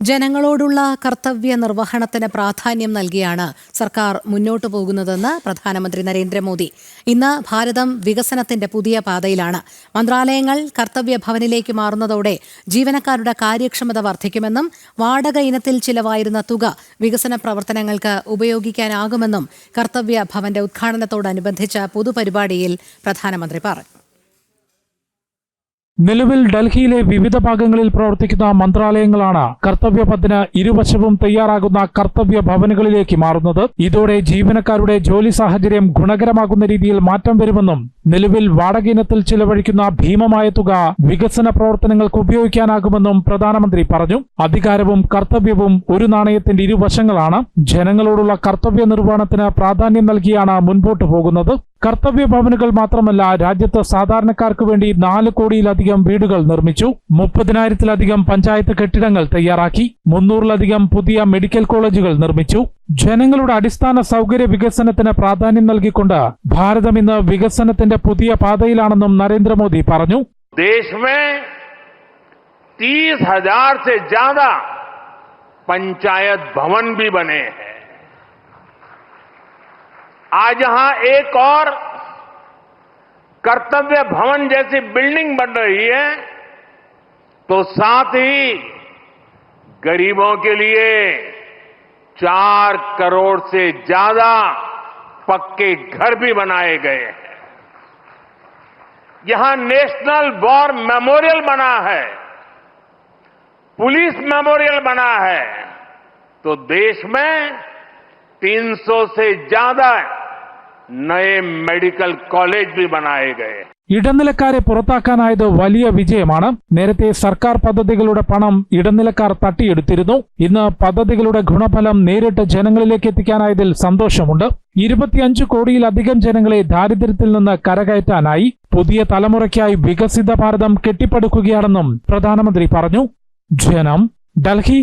ജനങ്ങളോടുള്ള കർത്തവ്യ നിർവഹണത്തിന് പ്രാധാന്യം നൽകിയാണ് സർക്കാർ മുന്നോട്ടു പോകുന്നതെന്ന് പ്രധാനമന്ത്രി നരേന്ദ്രമോദി. ഇന്ന് ഭാരതം വികസനത്തിന്റെ പുതിയ പാതയിലാണ്. മന്ത്രാലയങ്ങൾ കർത്തവ്യ ഭവനിലേക്ക് മാറുന്നതോടെ ജീവനക്കാരുടെ കാര്യക്ഷമത വർദ്ധിക്കുമെന്നും വാടക ഇനത്തിൽ ചിലവായിരുന്ന തുക വികസന പ്രവർത്തനങ്ങൾക്ക് ഉപയോഗിക്കാനാകുമെന്നും കർത്തവ്യ ഭവന്റെ ഉദ്ഘാടനത്തോടനുബന്ധിച്ച പൊതുപരിപാടിയിൽ പ്രധാനമന്ത്രി പറഞ്ഞു. നിലവിൽ ഡൽഹിയിലെ വിവിധ ഭാഗങ്ങളിൽ പ്രവർത്തിക്കുന്ന മന്ത്രാലയങ്ങളാണ് കർത്തവ്യപഥത്തിന് ഇരുവശവും തയ്യാറാകുന്ന കർത്തവ്യ ഭവനുകളിലേക്ക് മാറുന്നത്. ഇതോടെ ജീവനക്കാരുടെ ജോലി സാഹചര്യം ഗുണകരമാകുന്ന രീതിയിൽ മാറ്റം വരുമെന്നും നിലവിൽ വാടക ഇനത്തിൽ ചിലവഴിക്കുന്ന ഭീമമായ തുക വികസന പ്രവർത്തനങ്ങൾക്ക് ഉപയോഗിക്കാനാകുമെന്നും പ്രധാനമന്ത്രി പറഞ്ഞു. അധികാരവും കർത്തവ്യവും ഒരു നാണയത്തിന്റെ ഇരുവശങ്ങളാണ്. ജനങ്ങളോടുള്ള കർത്തവ്യ നിർവഹണത്തിന് പ്രാധാന്യം നൽകിയാണ് മുൻപോട്ടു പോകുന്നത്. കർത്തവ്യ ഭവനുകൾ മാത്രമല്ല, രാജ്യത്ത് സാധാരണക്കാർക്ക് വേണ്ടി 4 കോടിയിലധികം വീടുകൾ നിർമ്മിച്ചു. 30,000-ലധികം പഞ്ചായത്ത് കെട്ടിടങ്ങൾ തയ്യാറാക്കി. 300-ലധികം പുതിയ മെഡിക്കൽ കോളേജുകൾ നിർമ്മിച്ചു. ജനങ്ങളുടെ അടിസ്ഥാന സൗകര്യ വികസനത്തിന് പ്രാധാന്യം നൽകിക്കൊണ്ട് ഭാരതം ഇന്ന് വികസനത്തിന്റെ പുതിയ പാതയിലാണെന്നും നരേന്ദ്രമോദി പറഞ്ഞു. ദേശമേ 30,000 से ज्यादा पंचायत भवन भी बने हैं. आज यहां एक और कर्तव्य भवन जैसी बिल्डिंग बन रही है, तो साथ ही गरीबों के लिए 4 करोड़ से ज्यादा पक्के घर भी बनाए गए हैं. यहां नेशनल वॉर मेमोरियल बना है, पुलिस मेमोरियल बना है, तो देश में 300 से ज्यादा नए मेडिकल कॉलेज भी बनाए गए. ഇടനിലക്കാരെ പുറത്താക്കാനായത് വലിയ വിജയമാണ്. നേരത്തെ സർക്കാർ പദ്ധതികളുടെ പണം ഇടനിലക്കാർ തട്ടിയെടുത്തിരുന്നു. ഇന്ന് പദ്ധതികളുടെ ഗുണഫലം നേരിട്ട് ജനങ്ങളിലേക്ക് എത്തിക്കാനായതിൽ സന്തോഷമുണ്ട്. 25 കോടിയിലധികം ജനങ്ങളെ ദാരിദ്ര്യത്തിൽ നിന്ന് കരകയറ്റാനായി. പുതിയ തലമുറയ്ക്കായി വികസിത ഭാരതം കെട്ടിപ്പടുക്കുകയാണെന്നും പ്രധാനമന്ത്രി പറഞ്ഞു. ജനം, ഡൽഹി.